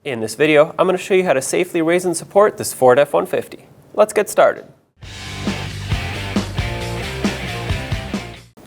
In this video, I'm going to show you how to safely raise and support this Ford F-150. Let's get started.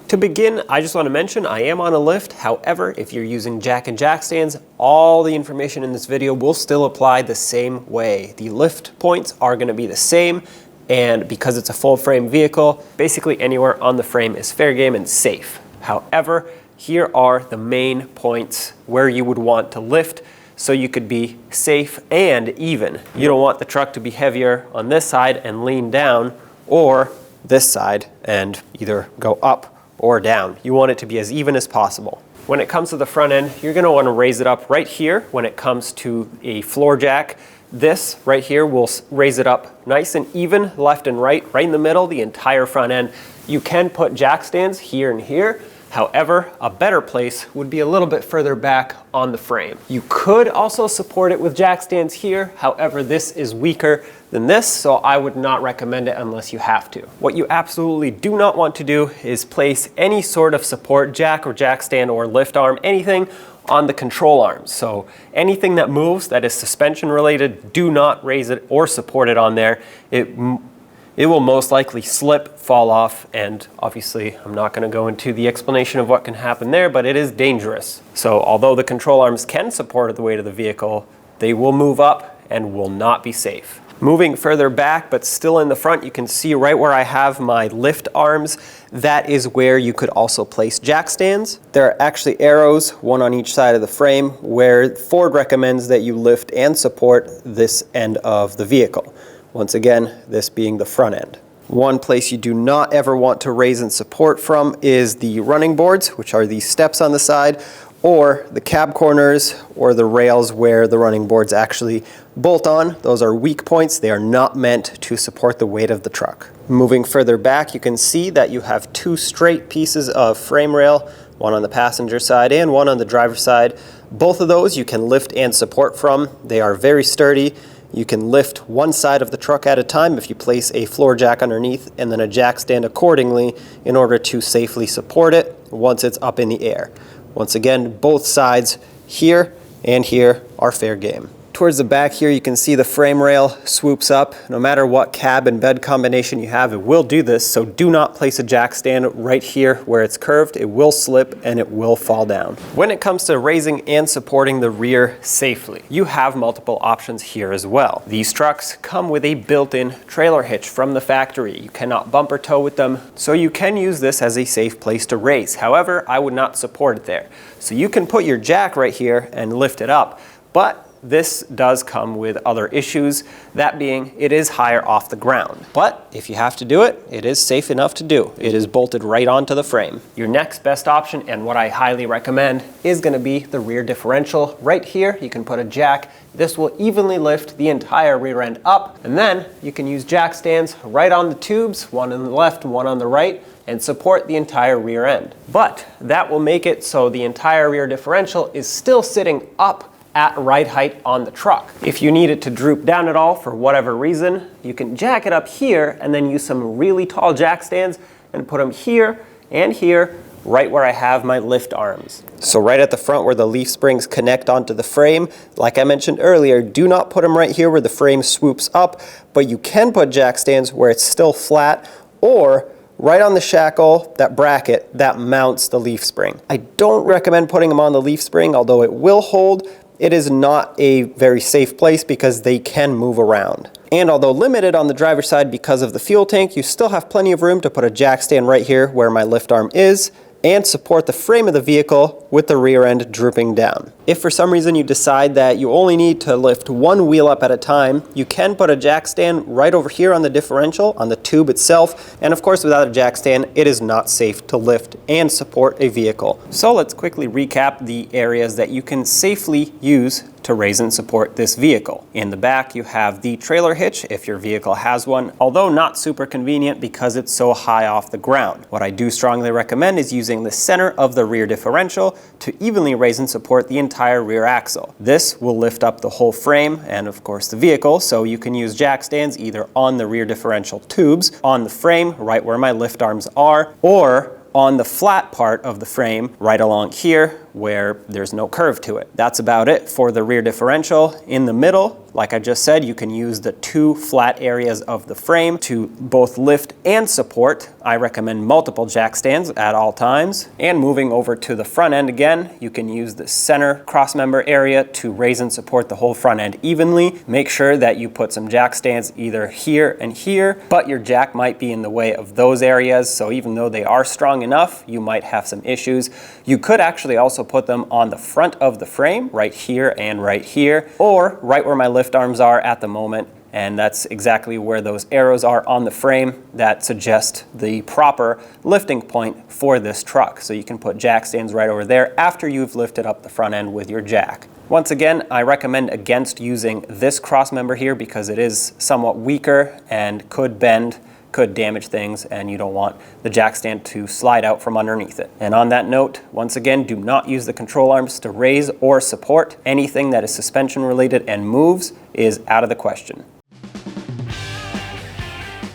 To begin, I just want to mention I am on a lift. However, if you're using jack and jack stands, all the information in this video will still apply the same way. The lift points are going to be the same, and because it's a full frame vehicle, basically anywhere on the frame is fair game and safe. However, here are the main points where you would want to lift so you could be safe and even. You don't want the truck to be heavier on this side and lean down, or this side and either go up or down. You want it to be as even as possible. When it comes to the front end, you're going to want to raise it up right here. When it comes to a floor jack, this right here will raise it up nice and even, left and right in the middle, the entire front end. You can put jack stands here and here. However, a better place would be a little bit further back on the frame. You could also support it with jack stands here. However, this is weaker than this, so I would not recommend it unless you have to. What you absolutely do not want to do is place any sort of support, jack or jack stand or lift arm, anything on the control arms. So anything that moves that is suspension related, do not raise it or support it on there. It will most likely slip, fall off, and obviously I'm not going to go into the explanation of what can happen there, but it is dangerous. So although the control arms can support the weight of the vehicle, they will move up and will not be safe. Moving further back, but still in the front, you can see right where I have my lift arms. That is where you could also place jack stands. There are actually arrows, one on each side of the frame, where Ford recommends that you lift and support this end of the vehicle. Once again, this being the front end. One place you do not ever want to raise and support from is the running boards, which are these steps on the side, or the cab corners, or the rails where the running boards actually bolt on. Those are weak points. They are not meant to support the weight of the truck. Moving further back, you can see that you have two straight pieces of frame rail, one on the passenger side and one on the driver's side. Both of those you can lift and support from. They are very sturdy. You can lift one side of the truck at a time if you place a floor jack underneath and then a jack stand accordingly in order to safely support it once it's up in the air. Once again, both sides here and here are fair game. Towards the back here, you can see the frame rail swoops up. No matter what cab and bed combination you have, it will do this, so do not place a jack stand right here where it's curved. It will slip and it will fall down. When it comes to raising and supporting the rear safely, you have multiple options here as well. These trucks come with a built-in trailer hitch from the factory. You cannot bumper tow with them, so you can use this as a safe place to raise. However, I would not support it there. So you can put your jack right here and lift it up, but this does come with other issues, that being it is higher off the ground. But if you have to do it, it is safe enough to do. It is bolted right onto the frame. Your next best option, and what I highly recommend, is going to be the rear differential. Right here, you can put a jack. This will evenly lift the entire rear end up, and then you can use jack stands right on the tubes, one on the left, one on the right, and support the entire rear end. But that will make it so the entire rear differential is still sitting up at right height on the truck. If you need it to droop down at all for whatever reason, you can jack it up here and then use some really tall jack stands and put them here and here, right where I have my lift arms. So right at the front where the leaf springs connect onto the frame, like I mentioned earlier, do not put them right here where the frame swoops up, but you can put jack stands where it's still flat, or right on the shackle, that bracket that mounts the leaf spring. I don't recommend putting them on the leaf spring, although it will hold. It is not a very safe place because they can move around. And although limited on the driver's side because of the fuel tank, you still have plenty of room to put a jack stand right here where my lift arm is, and support the frame of the vehicle with the rear end drooping down. If for some reason you decide that you only need to lift one wheel up at a time, you can put a jack stand right over here on the differential, on the tube itself, and of course without a jack stand, it is not safe to lift and support a vehicle. So let's quickly recap the areas that you can safely use to raise and support this vehicle. In the back, you have the trailer hitch if your vehicle has one, although not super convenient because it's so high off the ground. What I do strongly recommend is using the center of the rear differential to evenly raise and support the entire rear axle. This will lift up the whole frame and of course the vehicle, so you can use jack stands either on the rear differential tubes, on the frame right where my lift arms are, or on the flat part of the frame right along here where there's no curve to it. That's about it for the rear differential. In the middle, like I just said, you can use the two flat areas of the frame to both lift and support. I recommend multiple jack stands at all times. And moving over to the front end again, you can use the center crossmember area to raise and support the whole front end evenly. Make sure that you put some jack stands either here and here, but your jack might be in the way of those areas, so even though they are strong enough, you might have some issues. You could actually also put them on the front of the frame, right here and right here, or right where my lift arms are at the moment, and that's exactly where those arrows are on the frame that suggest the proper lifting point for this truck. So you can put jack stands right over there after you've lifted up the front end with your jack. Once again, I recommend against using this cross member here because it is somewhat weaker and could bend, could damage things, and you don't want the jack stand to slide out from underneath it. And on that note, once again, do not use the control arms to raise or support. Anything that is suspension related and moves is out of the question.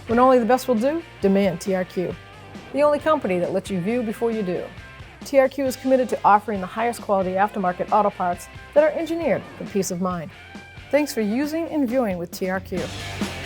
When only the best will do, demand TRQ. The only company that lets you view before you do. TRQ is committed to offering the highest quality aftermarket auto parts that are engineered for peace of mind. Thanks for using and viewing with TRQ.